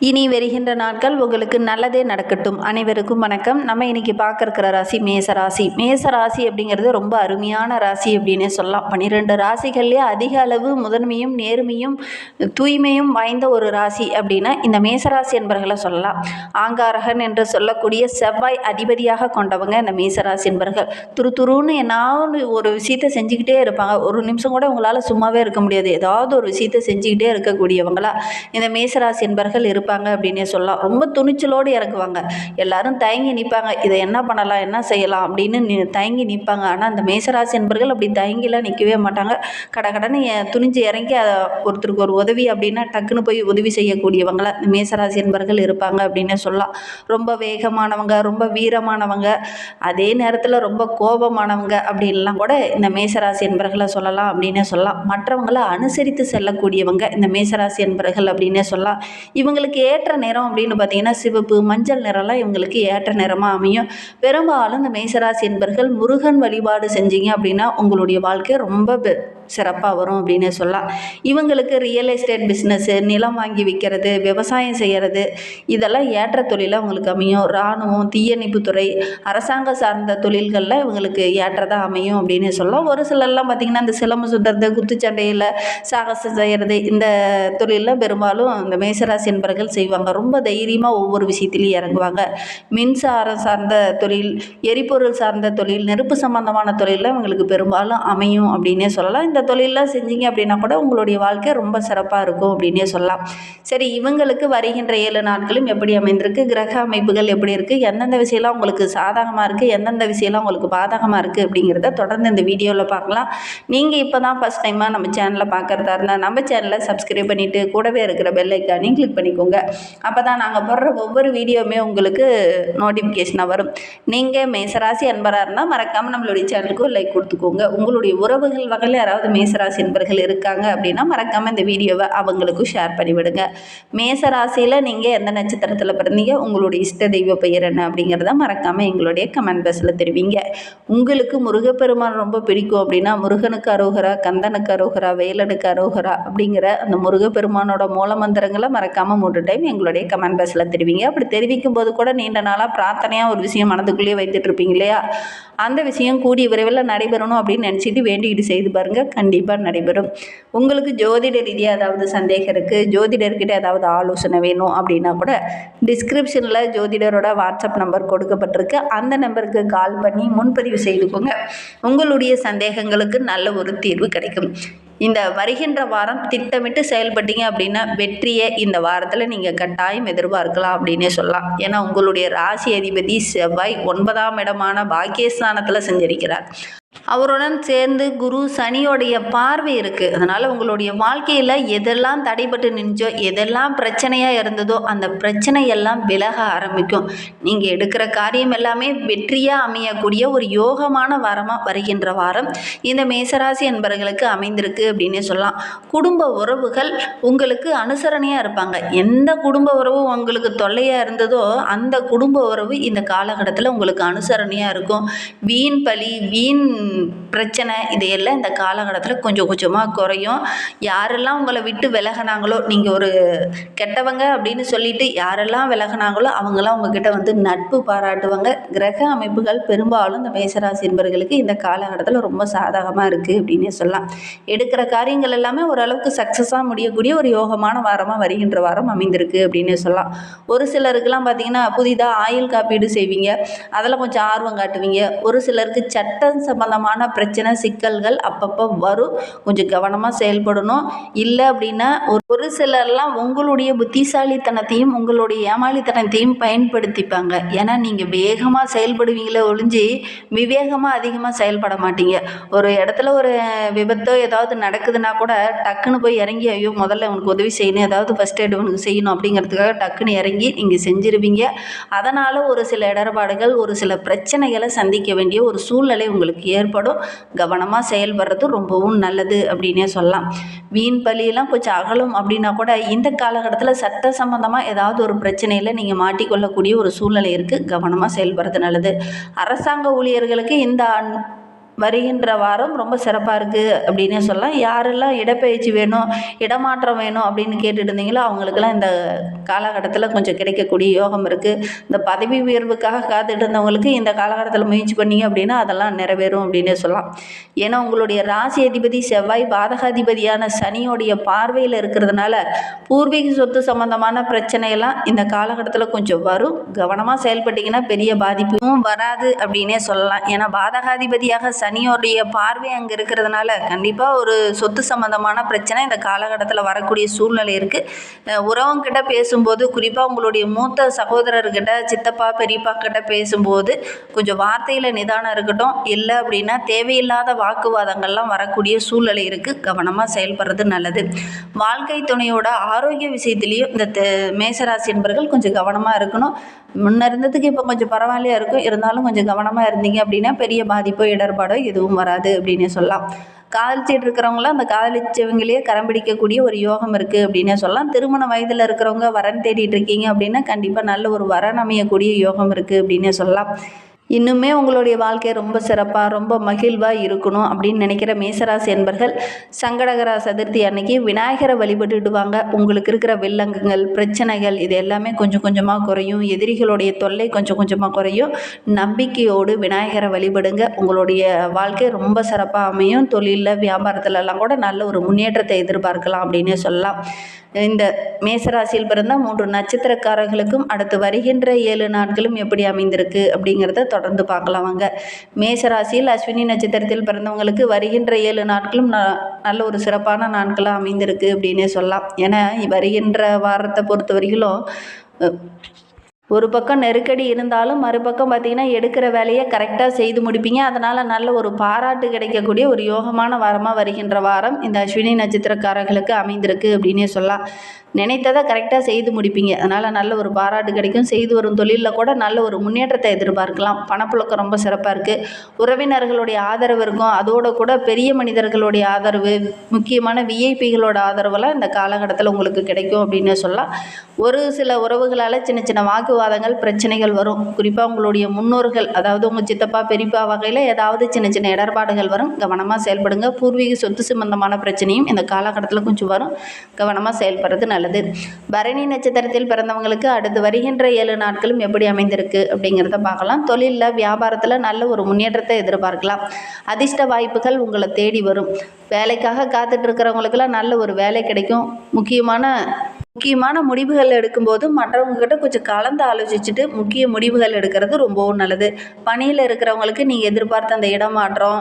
இனி வருகின்ற நாட்கள் உங்களுக்கு நல்லதே நடக்கட்டும். அனைவருக்கும் வணக்கம். நம்ம இன்னைக்கு பார்க்க இருக்கிற ராசி மேசராசி. மேசராசி அப்படிங்கிறது ரொம்ப அருமையான ராசி அப்படின்னே சொல்லலாம். 12 ராசிகள்லேயே அதிக அளவு முதன்மையும் நேர்மையும் தூய்மையும் வாய்ந்த ஒரு ராசி அப்படின்னா இந்த மேசராசி என்பர்களை சொல்லலாம். ஆங்காரகன் என்று சொல்லக்கூடிய செவ்வாய் அதிபதியாக கொண்டவங்க இந்த மேசராசி என்பர்கள். துருன்னு என்னாவது ஒரு விஷயத்தை செஞ்சுக்கிட்டே இருப்பாங்க. ஒரு நிமிஷம் கூட உங்களால் சும்மாவே இருக்க முடியாது. ஏதாவது ஒரு விஷயத்தை செஞ்சுக்கிட்டே இருக்கக்கூடியவங்களா இந்த மேசராசி என்பர்கள் இருப்பாங்க அப்படின்னே சொல்லலாம். ரொம்ப துணிச்சலோடு இறங்குவாங்க. எல்லாரும் தயங்கி நிற்பாங்க. இதை என்ன பண்ணலாம், என்ன செய்யலாம் அப்படின்னு தயங்கி நிற்பாங்க. ஆனால் அந்த மேசராசி என்பர்கள் அப்படி தயங்கிலாம் நிற்கவே மாட்டாங்க. கடகடன்னு துணிஞ்சு இறங்கி ஒருத்தருக்கு ஒரு உதவி அப்படின்னா டக்குன்னு போய் உதவி செய்யக்கூடியவங்கள இந்த மேசராசி என்பர்கள் இருப்பாங்க அப்படின்னு சொல்லலாம். ரொம்ப வேகமானவங்க, ரொம்ப வீரமானவங்க, அதே நேரத்தில் ரொம்ப கோபமானவங்க அப்படின்லாம் கூட இந்த மேசராசி என்பர்களை சொல்லலாம் அப்படின்னே சொல்லலாம். மற்றவங்களை அனுசரித்து செல்லக்கூடியவங்க இந்த மேசராசி என்பர்கள் அப்படின்னே சொல்லலாம். இவங்களுக்கு ஏற்ற நிறம் அப்படின்னு பார்த்தீங்கன்னா சிவப்பு, மஞ்சள் நிறம்லாம் இவங்களுக்கு ஏற்ற நிறமாக அமையும். பெரும்பாலும் இந்த மேசராசி என்பர்கள் முருகன் வழிபாடு செஞ்சீங்க அப்படின்னா உங்களுடைய வாழ்க்கை ரொம்ப சிறப்பாக வரும் அப்படின்னே சொல்லலாம். இவங்களுக்கு ரியல் எஸ்டேட் பிஸ்னஸ்ஸு, நிலம் வாங்கி விற்கிறது, விவசாயம் செய்கிறது, இதெல்லாம் ஏற்ற தொழிலாக அவங்களுக்கு அமையும். இராணுவம், தீயணைப்புத்துறை, அரசாங்க சார்ந்த தொழில்களில் இவங்களுக்கு ஏற்றதாக அமையும் அப்படின்னு சொல்லலாம். ஒரு சிலர்லாம் பார்த்திங்கன்னா இந்த சிலம்பு சுற்றுறது, குத்துச்சண்டையில் சாகசம் செய்கிறது, இந்த தொழிலில் பெரும்பாலும் இந்த மேசராசி என்பர்கள் செய்வாங்க. ரொம்ப தைரியமாக ஒவ்வொரு விஷயத்துலையும் இறங்குவாங்க. மின்சாரம் சார்ந்த தொழில், எரிபொருள் சார்ந்த தொழில், நெருப்பு சம்பந்தமான தொழிலில் இவங்களுக்கு பெரும்பாலும் அமையும் அப்படின்னே சொல்லலாம். இந்த தொழிலெலாம் செஞ்சீங்க அப்படின்னா கூட உங்களுடைய வாழ்க்கை ரொம்ப சிறப்பாக இருக்கும் அப்படின்னே சொல்லலாம். சரி, இவங்களுக்கு வருகின்ற 7 நாட்களும் எப்படி அமைந்திருக்கு, கிரக அமைப்புகள் எப்படி இருக்குது, எந்தெந்த விஷயம்லாம் உங்களுக்கு சாதகமாக இருக்குது, எந்தெந்த விஷயம்லாம் உங்களுக்கு பாதகமாக இருக்குது அப்படிங்கிறத தொடர்ந்து இந்த வீடியோவில் பார்க்கலாம். நீங்கள் இப்போ தான் ஃபஸ்ட் டைமாக நம்ம சேனலை பார்க்குறதா இருந்தால் நம்ம சேனலை சப்ஸ்கிரைப் பண்ணிவிட்டு கூடவே இருக்கிற பெல் ஐக்கானையும் கிளிக் பண்ணிக்கோங்க. அப்போ தான் நாங்கள் போடுற ஒவ்வொரு வீடியோவுமே உங்களுக்கு நோட்டிஃபிகேஷனாக வரும். நீங்கள் மேசராசி அன்பராக இருந்தால் மறக்காமல் நம்மளுடைய சேனலுக்கு லைக் கொடுத்துக்கோங்க. உங்களுடைய உறவுகள் வகையில் யாராவது மேசராசி என்பர்கள் இருக்காங்க அப்படின்னா மறக்காமல் இந்த வீடியோவை அவங்களுக்கும் ஷேர் பண்ணிவிடுங்க. மேசராசியில் நீங்கள் எந்த நட்சத்திரத்தில் பிறந்தீங்க, உங்களுடைய இஷ்ட தெய்வ பெயர் என்ன அப்படிங்கிறத மறக்காமல் எங்களுடைய கமெண்ட் பாக்ஸில் தெரிவிங்க. உங்களுக்கு முருகப்பெருமான் ரொம்ப பிடிக்கும் அப்படின்னா முருகனுக்கு அரோகரா, கந்தனுக்கு அரோகரா, வேலனுக்கு அரோகரா அப்படிங்கிற அந்த முருகப்பெருமானோட மூல மந்திரங்களை மறக்காமல் 3 டைம் எங்களுடைய கமெண்ட் பாக்ஸில் தெரிவிங்க. அப்படி தெரிவிக்கும் போது கூட நீண்ட நாளாக பிரார்த்தனையாக ஒரு விஷயம் மனதுக்குள்ளேயே வைத்துட்டு இருப்பீங்க இல்லையா, அந்த விஷயம் கூடிய விரைவில் நடைபெறணும் அப்படின்னு நினச்சிட்டு வேண்டிக்கிட்டு செய்து பாருங்கள், கண்டிப்பாக நடைபெறும். உங்களுக்கு ஜோதிட ரீதியாக ஏதாவது சந்தேகம் இருக்குது, ஜோதிடர்கிட்ட ஏதாவது ஆலோசனை வேணும் அப்படின்னா கூட டிஸ்கிரிப்ஷனில் ஜோதிடரோட வாட்ஸ்அப் நம்பர் கொடுக்கப்பட்டிருக்கு. அந்த நம்பருக்கு கால் பண்ணி முன்பதிவு செய்துக்கோங்க. உங்களுடைய சந்தேகங்களுக்கு நல்ல ஒரு தீர்வு கிடைக்கும். இந்த வருகின்ற வாரம் திட்டமிட்டு செயல்பட்டீங்க அப்படின்னா வெற்றியை இந்த வாரத்தில் நீங்கள் கட்டாயம் எதிர்பார்க்கலாம் அப்படின்னே சொல்லலாம். ஏன்னா உங்களுடைய ராசி அதிபதி செவ்வாய் 9ஆம் இடமான பாக்கியஸ்தானத்தில் செஞ்சிருக்கிறார். அவருடன் சேர்ந்து குரு சனியோடைய பார்வை இருக்குது. அதனால் உங்களுடைய வாழ்க்கையில் எதெல்லாம் தடைபட்டு நின்றோ, எதெல்லாம் பிரச்சனையாக இருந்ததோ அந்த பிரச்சனையெல்லாம் விலக ஆரம்பிக்கும். நீங்கள் எடுக்கிற காரியம் எல்லாமே வெற்றியாக அமையக்கூடிய ஒரு யோகமான வாரமாக வருகின்ற வாரம் இந்த மேசராசி என்பவர்களுக்கு அமைந்திருக்கு அப்படின்னே சொல்லலாம். குடும்ப உறவுகள் உங்களுக்கு அனுசரணையாக இருப்பாங்க. எந்த குடும்ப உறவு உங்களுக்கு தொல்லையாக இருந்ததோ அந்த குடும்ப உறவு இந்த காலகட்டத்தில் உங்களுக்கு அனுசரணையாக இருக்கும். வீண் பழி, வீண் பிரச்சனை இதையெல்லாம் இந்த காலகட்டத்தில் கொஞ்சம் கொஞ்சமாக குறையும். யாரெல்லாம் உங்களை விட்டு விலகினாங்களோ, நீங்கள் ஒரு கெட்டவங்க அப்படின்னு சொல்லிட்டு யாரெல்லாம் விலகினாங்களோ அவங்களாம் உங்ககிட்ட வந்து நட்பு பாராட்டுவாங்க. கிரக அமைப்புகள் பெரும்பாலும் இந்த மேசராசி என்பவர்களுக்கு இந்த காலகட்டத்தில் ரொம்ப சாதகமாக இருக்குது அப்படின்னே சொல்லலாம். எடுக்கிற காரியங்கள் எல்லாமே ஓரளவுக்கு சக்ஸஸாக முடியக்கூடிய ஒரு யோகமான வாரமாக வருகின்ற வாரம் அமைந்திருக்கு அப்படின்னு சொல்லலாம். ஒரு சிலருக்கெல்லாம் பார்த்திங்கன்னா புதிதாக ஆயுள் காப்பீடு செய்வீங்க, அதில் கொஞ்சம் ஆர்வம் காட்டுவீங்க. ஒரு சிலருக்கு சட்டம் சம்பந்தமான பிரச்சனை சிக்கல்கள் அப்பப்போ வரும், கொஞ்சம் கவனமாக செயல்படணும். இல்லை அப்படின்னா ஒரு சிலர்லாம் உங்களுடைய புத்திசாலித்தனத்தையும் உங்களுடைய ஏமாளித்தனத்தையும் பயன்படுத்திப்பாங்க. ஏன்னா நீங்கள் வேகமாக செயல்படுவீங்களே ஒழிஞ்சு விவேகமாக அதிகமாக செயல்பட மாட்டீங்க. ஒரு இடத்துல ஒரு விபத்தோ ஏதாவது நடக்குதுன்னா கூட டக்குன்னு போய் இறங்கி ஐயோ முதல்ல உனக்கு உதவி செய்யணும், ஏதாவது ஃபஸ்ட் எய்டு உனக்கு செய்யணும் அப்படிங்கிறதுக்காக டக்குன்னு இறங்கி நீங்கள் செஞ்சிருவீங்க. அதனால் ஒரு சில இடர்பாடுகள், ஒரு சில பிரச்சனைகளை சந்திக்க வேண்டிய ஒரு சூழ்நிலை உங்களுக்கு ஏற்படும். கவனமாக செயல்படுறது ரொம்பவும் நல்லது அப்படின்னே சொல்லலாம். வீண் பழியெல்லாம் கொஞ்சம் அகலும் அப்படின்னா கூட இந்த காலகட்டத்தில் சட்ட சம்பந்தமாக ஏதாவது ஒரு பிரச்சனையில் நீங்கள் மாட்டிக்கொள்ளக்கூடிய ஒரு சூழ்நிலை இருக்குது. கவனமாக செயல்படுறது நல்லது. அரசாங்க ஊழியர்களுக்கு இந்த வருகின்ற வாரம் ரொம்ப சிறப்பாக இருக்குது அப்படின்னே சொல்லலாம். யாரெல்லாம் இடப்பெயர்ச்சி வேணும், இடமாற்றம் வேணும் அப்படின்னு கேட்டுட்டு இருந்தீங்களோ அவங்களுக்கெல்லாம் இந்த காலகட்டத்தில் கொஞ்சம் கிடைக்கக்கூடிய யோகம் இருக்குது. இந்த பதவி உயர்வுக்காக காத்துட்டு இருந்தவங்களுக்கு இந்த காலகட்டத்தில் முயற்சி பண்ணீங்க அப்படின்னா அதெல்லாம் நிறைவேறும் அப்படின்னே சொல்லலாம். ஏன்னா உங்களுடைய ராசி அதிபதி செவ்வாய் பாதகாதிபதியான சனியோடைய பார்வையில் இருக்கிறதுனால பூர்வீக சொத்து சம்பந்தமான பிரச்சனையெல்லாம் இந்த காலகட்டத்தில் கொஞ்சம் வரும். கவனமாக செயல்பட்டீங்கன்னா பெரிய பாதிப்பும் வராது அப்படின்னே சொல்லலாம். ஏன்னா பாதகாதிபதியாக சனியோடைய பார்வை அங்கே இருக்கிறதுனால கண்டிப்பாக ஒரு சொத்து சம்பந்தமான பிரச்சனை இந்த காலகட்டத்தில் வரக்கூடிய சூழ்நிலை இருக்குது. உறவுங்கிட்ட பேசும்போது குறிப்பாக உங்களுடைய மூத்த சகோதரர்கிட்ட, சித்தப்பா பெரியப்பா கிட்ட பேசும்போது கொஞ்சம் வார்த்தையில் நிதானம் இருக்கட்டும். இல்லை அப்படின்னா தேவையில்லாத வாக்குவாதங்கள்லாம் வரக்கூடிய சூழ்நிலை இருக்குது. கவனமாக செயல்படுறது நல்லது. வாழ்க்கை துணையோட ஆரோக்கிய விஷயத்துலேயும் இந்த மேசராசி என்பவர்கள் கொஞ்சம் கவனமாக இருக்கணும். முன்ன இருந்ததுக்கு இப்போ கொஞ்சம் பரவாயில்லையா இருக்கும். இருந்தாலும் கொஞ்சம் கவனமாக இருந்தீங்க அப்படின்னா பெரிய பாதிப்போ இடர்பாடோ எதுவும் வராது அப்படின்னு சொல்லலாம். காதலிச்சிட்டு இருக்கிறவங்களாம் அந்த காதலிச்சவங்களே கரம் பிடிக்கக்கூடிய ஒரு யோகம் இருக்குது அப்படின்னே சொல்லலாம். திருமண வயதில் இருக்கிறவங்க வரன் தேடிட்டு இருக்கீங்க அப்படின்னா கண்டிப்பாக நல்ல ஒரு வரன் அமையக்கூடிய யோகம் இருக்குது அப்படின்னே சொல்லலாம். இன்னுமே உங்களுடைய வாழ்க்கை ரொம்ப சிறப்பாக ரொம்ப மகிழ்வாக இருக்கணும் அப்படின்னு நினைக்கிற மேசராசி என்பர்கள் சங்கடகர சதுர்த்தி அன்னைக்கு விநாயகரை வழிபட்டுடுவாங்க. உங்களுக்கு இருக்கிற வில்லங்கங்கள் பிரச்சனைகள் இது எல்லாமே கொஞ்சம் கொஞ்சமாக குறையும். எதிரிகளுடைய தொல்லை கொஞ்சம் கொஞ்சமாக குறையும். நம்பிக்கையோடு விநாயகரை வழிபடுங்க. உங்களுடைய வாழ்க்கை ரொம்ப சிறப்பாக அமையும். தொழிலில் வியாபாரத்துலலாம் கூட நல்ல ஒரு முன்னேற்றத்தை எதிர்பார்க்கலாம் அப்படின்னே சொல்லலாம். இந்த மேசராசியில் பிறந்த 3 நட்சத்திரக்காரர்களுக்கும் அடுத்து வருகின்ற 7 நாட்களும் எப்படி அமைந்திருக்கு அப்படிங்கிறத தொடர்ந்து பார்க்கலாம் வாங்க. மேசராசியில் அஸ்வினி நட்சத்திரத்தில் பிறந்தவங்களுக்கு வருகின்ற 7 நாட்களும் நல்ல ஒரு சிறப்பான நாட்களாக அமைந்திருக்கு அப்படின்னே சொல்லலாம். ஏன்னா வருகின்ற வாரத்தை பொறுத்த வரைக்கும் ஒரு பக்கம் நெருக்கடி இருந்தாலும் மறுபக்கம் பார்த்திங்கன்னா எடுக்கிற வேலையை கரெக்டாக செய்து முடிப்பீங்க. அதனால் நல்ல ஒரு பாராட்டு கிடைக்கக்கூடிய ஒரு யோகமான வாரமாக வருகின்ற வாரம் இந்த அஸ்வினி நட்சத்திரக்காரர்களுக்கு அமைந்திருக்கு அப்படின்னே சொல்லலாம். நினைத்ததை கரெக்டாக செய்து முடிப்பீங்க. அதனால் நல்ல ஒரு பாராட்டு கிடைக்கும். செய்து வரும் தொழிலில் கூட நல்ல ஒரு முன்னேற்றத்தை எதிர்பார்க்கலாம். பணப்புழக்கம் ரொம்ப சிறப்பாக இருக்குது. உறவினர்களுடைய ஆதரவு இருக்கும். அதோடு கூட பெரிய மனிதர்களுடைய ஆதரவு, முக்கியமான விஐபிகளோட ஆதரவெல்லாம் இந்த காலகட்டத்தில் உங்களுக்கு கிடைக்கும் அப்படின்னு சொல்லலாம். ஒரு சில உறவுகளால் சின்ன சின்ன வாக்குவாதங்கள் பிரச்சனைகள் வரும். குறிப்பாக உங்களுடைய முன்னோர்கள், அதாவது உங்கள் சித்தப்பா பெரியப்பா வகையில் ஏதாவது சின்ன சின்ன இடர்பாடுகள் வரும். கவனமாக செயல்படுங்க. பூர்வீக சொத்து சம்பந்தமான பிரச்சனையும் இந்த காலகட்டத்தில் கொஞ்சம் வரும். கவனமாக செயல்படுறது நல்லது. பரணி நட்சத்திரத்தில் பிறந்தவங்களுக்கு அடுத்து வருகின்ற 7 நாட்களும் எப்படி அமைந்திருக்கு அப்படிங்கிறத பார்க்கலாம். தொழிலில் வியாபாரத்தில் நல்ல ஒரு முன்னேற்றத்தை எதிர்பார்க்கலாம். அதிர்ஷ்ட வாய்ப்புகள் உங்களை தேடி வரும். வேலைக்காக காத்துட்டு இருக்கிறவங்களுக்கெல்லாம் நல்ல ஒரு வேலை கிடைக்கும். முக்கியமான முடிவுகள் எடுக்கும்போது மற்றவங்ககிட்ட கொஞ்சம் கலந்து ஆலோசிச்சுட்டு முக்கிய முடிவுகள் எடுக்கிறது ரொம்பவும் நல்லது. பணியில் இருக்கிறவங்களுக்கு நீங்கள் எதிர்பார்த்த அந்த இடமாற்றம்,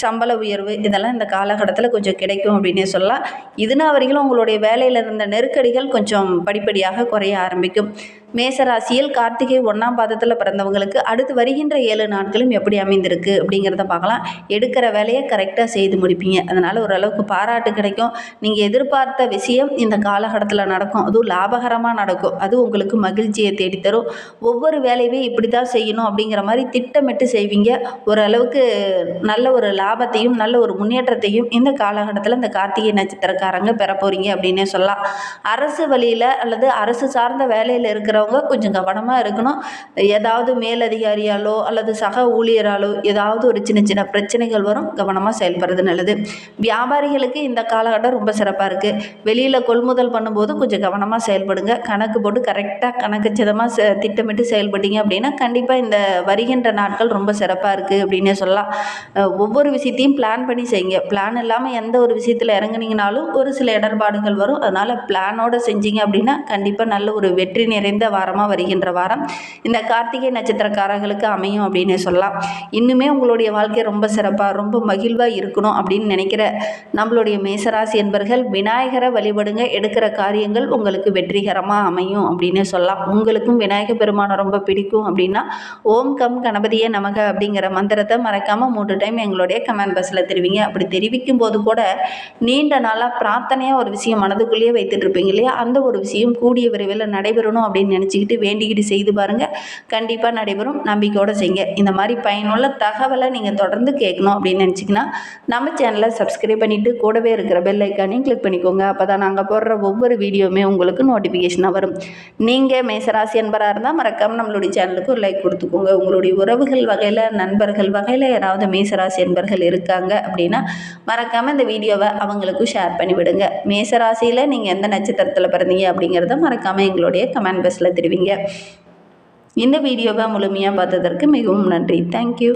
சம்பள உயர்வு இதெல்லாம் இந்த காலகட்டத்தில் கொஞ்சம் கிடைக்கும் அப்படின்னே சொல்லலாம். இதுனா வரைக்கும் உங்களுடைய வேலையில் இருந்த நெருக்கடிகள் கொஞ்சம் படிப்படியாக குறைய ஆரம்பிக்கும். மேசராசியில் கார்த்திகை 1ஆம் பாதத்தில் பிறந்தவங்களுக்கு அடுத்து வருகின்ற 7 நாட்களும் எப்படி அமைந்திருக்கு அப்படிங்கிறத பார்க்கலாம். எடுக்கிற வேலையை கரெக்டாக செய்து முடிப்பீங்க. அதனால் ஓரளவுக்கு பாராட்டு கிடைக்கும். நீங்கள் எதிர்பார்த்த விஷயம் இந்த காலகட்டத்தில் நடக்கும். அதுவும் லாபகரமாக நடக்கும். அது உங்களுக்கு மகிழ்ச்சியை தேடித்தரும். ஒவ்வொரு வேலையுமே இப்படி தான் செய்யணும் அப்படிங்கிற மாதிரி திட்டமிட்டு செய்வீங்க. ஓரளவுக்கு நல்ல ஒரு லாபத்தையும் நல்ல ஒரு முன்னேற்றத்தையும் இந்த காலகட்டத்தில் இந்த கார்த்திகை நட்சத்திரக்காரங்க பெற போகிறீங்க அப்படின்னே சொல்லலாம். அரசு வழியில் அல்லது அரசு சார்ந்த வேலையில் இருக்கிற கொஞ்சம் கவனமாக இருக்கணும். ஏதாவது மேலதிகாரியாலோ அல்லது சக ஊழியராலோ ஏதாவது ஒரு சின்ன சின்ன பிரச்சனைகள் வரும். கவனமாக செயல்படுறது நல்லது. வியாபாரிகளுக்கு இந்த காலகட்டம் ரொம்ப சிறப்பாக இருக்குது. வெளியில் கொள்முதல் பண்ணும்போது கொஞ்சம் கவனமாக செயல்படுங்க. கணக்கு போட்டு கரெக்டாக கணக்குச்சிதமாக திட்டமிட்டு செயல்பட்டீங்க அப்படின்னா கண்டிப்பாக இந்த வருகின்ற நாட்கள் ரொம்ப சிறப்பாக இருக்குது அப்படின்னே சொல்லலாம். ஒவ்வொரு விஷயத்தையும் பிளான் பண்ணி செய்யுங்க. பிளான் இல்லாமல் எந்த ஒரு விஷயத்தில் இறங்குனீங்கனாலும் ஒரு சில இடர்பாடுகள் வரும். அதனால் பிளானோடு செஞ்சீங்க அப்படின்னா கண்டிப்பாக நல்ல ஒரு வெற்றி நிறைந்த வாரமாக வருகின்ற வாரம் இந்த கார்த்திகை நட்சத்திரக்காரர்களுக்கு அமையும் அப்படின்னு சொல்லலாம். இன்னுமே உங்களுடைய வாழ்க்கை ரொம்ப சிறப்பாக ரொம்ப மகிழ்வாக இருக்கணும் அப்படின்னு நினைக்கிற நம்மளுடைய மேசராசி என்பர்கள் விநாயகரை வழிபடுங்க. எடுக்கிற காரியங்கள் உங்களுக்கு வெற்றிகரமாக அமையும் அப்படின்னு சொல்லலாம். உங்களுக்கும் விநாயக பெருமானை ரொம்ப பிடிக்கும் அப்படின்னா ஓம் கம் கணபதியே நமக அப்படிங்கிற மந்திரத்தை மறக்காமல் 3 டைம் எங்களுடைய கமெண்ட் பாக்ஸில் தெரிவிங்க. அப்படி தெரிவிக்கும் போது கூட நீண்ட நாளாக பிரார்த்தனையாக ஒரு விஷயம் மனதுக்குள்ளேயே வைத்துட்டு இருப்பீங்க இல்லையா, அந்த ஒரு விஷயம் கூடிய விரைவில் நடைபெறணும் அப்படின்னு நினச்சிக்கிட்டு வேண்டிக்கிட்டு செய்து பாருங்கள். கண்டிப்பாக நடைபெறும். நம்பிக்கையோடு செய்யுங்க. இந்த மாதிரி பயனுள்ள தகவலை நீங்கள் தொடர்ந்து கேட்கணும் அப்படின்னு நினச்சிங்கன்னா நம்ம சேனலை சப்ஸ்கிரைப் பண்ணிவிட்டு கூடவே இருக்கிற பெல் ஐக்கானையும் கிளிக் பண்ணிக்கோங்க. அப்போ தான் நாங்கள் போடுற ஒவ்வொரு வீடியோவுமே உங்களுக்கு நோட்டிஃபிகேஷனாக வரும். நீங்கள் மேசராசி என்பராக இருந்தால் மறக்காமல் நம்மளுடைய சேனலுக்கு ஒரு லைக் கொடுத்துக்கோங்க. உங்களுடைய உறவுகள் வகையில், நண்பர்கள் வகையில் யாராவது மேசராசி என்பர்கள் இருக்காங்க அப்படின்னா மறக்காமல் இந்த வீடியோவை அவங்களுக்கும் ஷேர் பண்ணிவிடுங்க. மேசராசியில் நீங்கள் எந்த நட்சத்திரத்தில் பிறந்தீங்க அப்படிங்கிறத மறக்காமல் எங்களுடைய கமெண்ட் பாக்ஸில் தெரிவிங்க. இந்த வீடியோவை முழுமையாக பார்த்ததற்கு மிகவும் நன்றி. தேங்க்யூ.